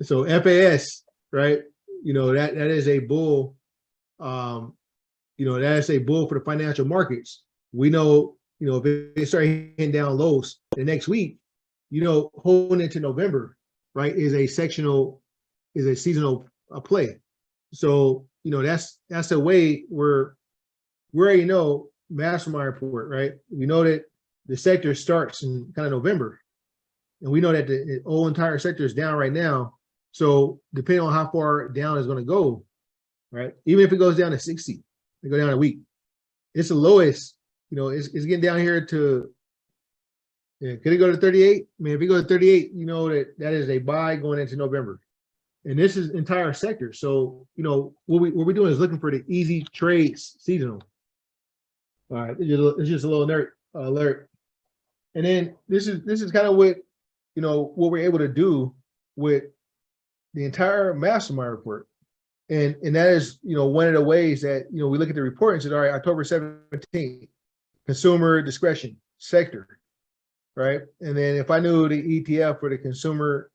So FAS, right? That is a bull. That is a bull for the financial markets. We know, if they start hitting down lows the next week, holding into November, right, is a seasonal play. So, that's a way where we already know Mastermind report, right? We know that the sector starts in kind of November, and we know that the whole entire sector is down right now. So depending on how far down it's going to go, right? Even if it goes down to 60, it go down a week, it's the lowest. It's getting down here to. Could it go to 38? I mean, if it goes to 38, that is a buy going into November, and this is entire sector. So what we're doing is looking for the easy trades seasonal. All right, it's just a little alert. And then this is kind of what what we're able to do with the entire Mastermind report, and that is one of the ways that we look at the report and say, all right, October 17th, consumer discretion sector, right? And then if I knew the ETF for the consumer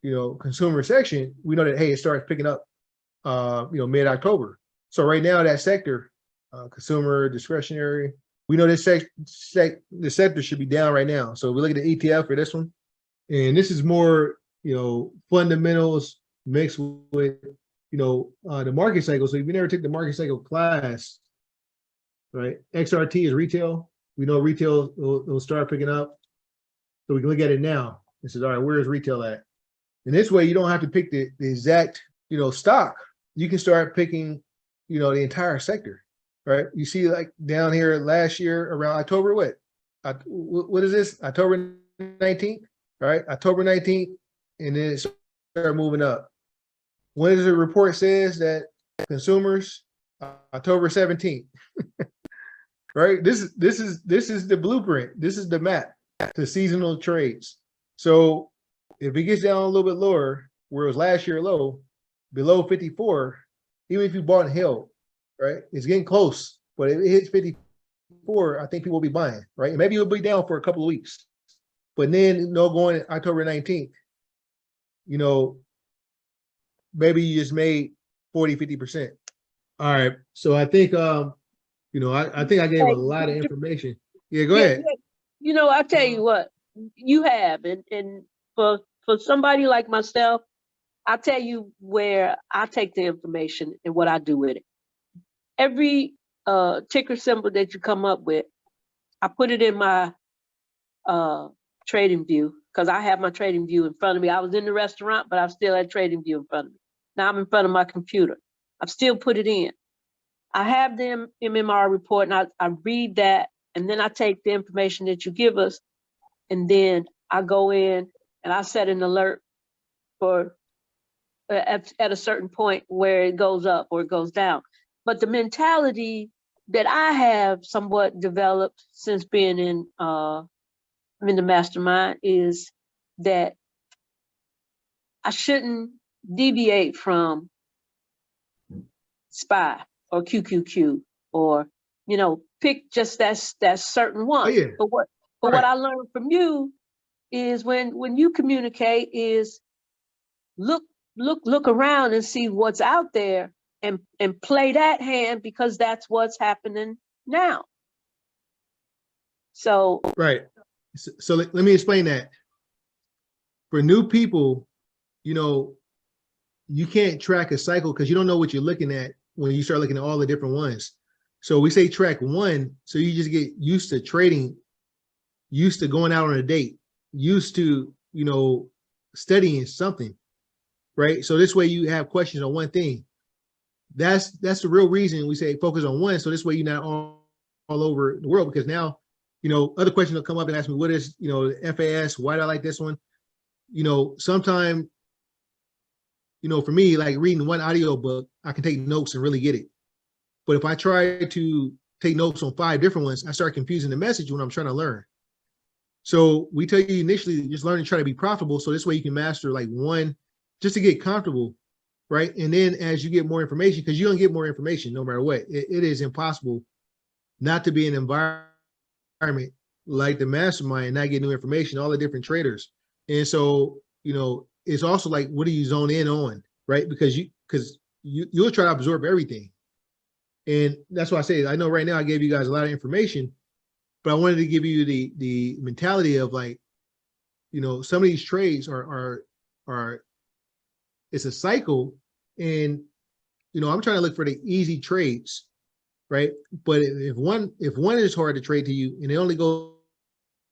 consumer section, we know that, hey, it starts picking up mid-October. So right now that sector, consumer discretionary, we know this the sector should be down right now. So we look at the ETF for this one, and this is more fundamentals mixed with the market cycle. So if you never took the market cycle class, right, XRT is retail. We know retail will start picking up, so we can look at it now and say, all right, where is retail at? And this way you don't have to pick the exact stock. You can start picking the entire sector. Right, you see, like down here last year around October, what is this? October 19th, right? October 19th, and then it started moving up. When does the report says that consumers? October 17th, right? This is the blueprint. This is the map to seasonal trades. So if it gets down a little bit lower, where it was last year low, below 54, even if you bought and held, right, it's getting close, but if it hits 54, I think people will be buying, right? And maybe it'll be down for a couple of weeks, but then going October 19th, maybe you just made 40-50%. All right, so I think I think I gave a lot of information. Yeah, go ahead. I tell you what, you have, and for somebody like myself, I'll tell you where I take the information and what I do with it. Every ticker symbol that you come up with, I put it in my trading view, because I have my trading view in front of me. I was in the restaurant, but I still had trading view in front of me. Now I'm in front of my computer. I've still put it in. I have the MMR report, and I read that, and then I take the information that you give us, and then I go in and I set an alert for at a certain point where it goes up or it goes down. But the mentality that I have somewhat developed since being in the Mastermind is that I shouldn't deviate from SPY or QQQ or pick just that certain one. Oh, yeah. But what I learned from you is when you communicate is look around and see what's out there and play that hand, because that's what's happening now. So so let me explain that. For new people, you can't track a cycle because you don't know what you're looking at when you start looking at all the different ones. So we say track one, so you just get used to trading, used to going out on a date, used to studying something, right? So this way you have questions on one thing. That's the real reason we say focus on one. So this way you're not all over the world, because now, other questions will come up and ask me, what is, FAS? Why do I like this one? Sometime, for me, like reading one audio book, I can take notes and really get it. But if I try to take notes on 5 different ones, I start confusing the message when I'm trying to learn. So we tell you initially, just learn and try to be profitable. So this way you can master like one, just to get comfortable, right? And then as you get more information, because you're gonna get more information no matter what, it is impossible not to be in an environment like the Mastermind and not get new information, all the different traders. And so, it's also like, what do you zone in on, right? Because you'll try to absorb everything. And that's why I say, I know right now I gave you guys a lot of information, but I wanted to give you the mentality of like, some of these trades are it's a cycle, and I'm trying to look for the easy trades, right? But if one is hard to trade to you and it only goes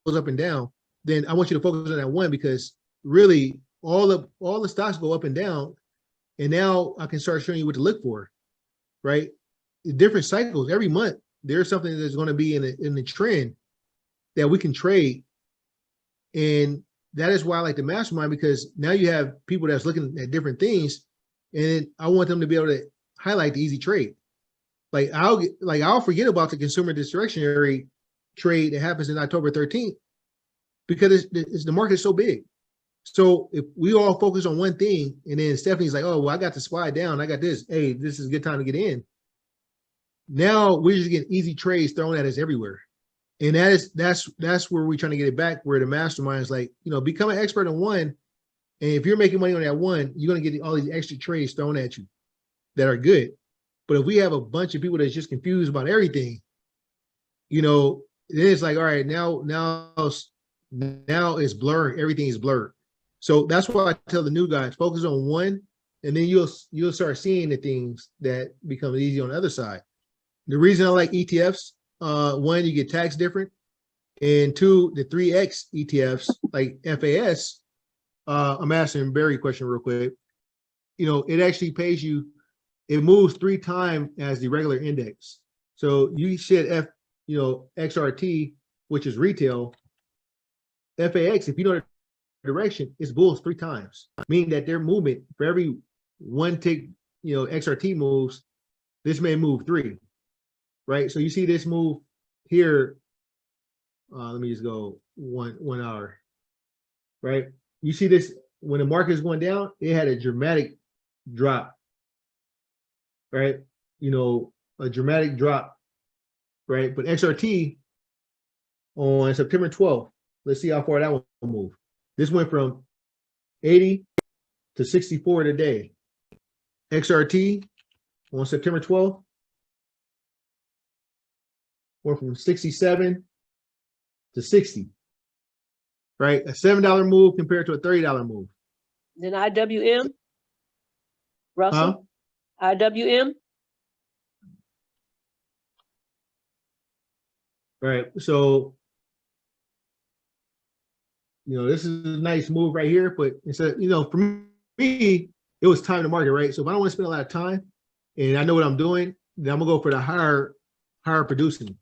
up and down, then I want you to focus on that one, because really all the stocks go up and down, and now I can start showing you what to look for, right? Different cycles every month. There's something that's going to be in the trend that we can trade, and that is why I like the mastermind, because now you have people that's looking at different things, and I want them to be able to highlight the easy trade. Like I'll forget about the consumer discretionary trade that happens in October 13th, because the market is so big. So if we all focus on one thing, and then Stephanie's like, oh, well, I got the SPY down, I got this. Hey, this is a good time to get in. Now we're just getting easy trades thrown at us everywhere. And that's where we're trying to get it back, where the mastermind is like, become an expert on one. And if you're making money on that one, you're going to get all these extra trades thrown at you that are good. But if we have a bunch of people that's just confused about everything, then it's like, all right, now it's blurred. Everything is blurred. So that's why I tell the new guys, focus on one, and then you'll start seeing the things that become easy on the other side. The reason I like ETFs, one, you get tax different, and two, the 3X ETFs like FAS. I'm asking Barry a question real quick. It actually pays you. It moves 3 times as the regular index. So you said XRT, which is retail. FAX, if you know the direction, it's bulls 3 times, meaning that their movement for every one tick, XRT moves, this may move 3, right? So you see this move here. Let me just go 1 hour, right? You see this when the market is going down, it had a dramatic drop, right? A dramatic drop, right? But XRT on September 12th, let's see how far that one moved. This went from 80 to 64 today. XRT on September 12th went from 67 to 60, right? A $7 move compared to a $30 move. Then IWM, Russell, IWM. Right. So, this is a nice move right here, but it's for me, it was time to market, right? So if I don't want to spend a lot of time and I know what I'm doing, then I'm gonna go for the higher producing.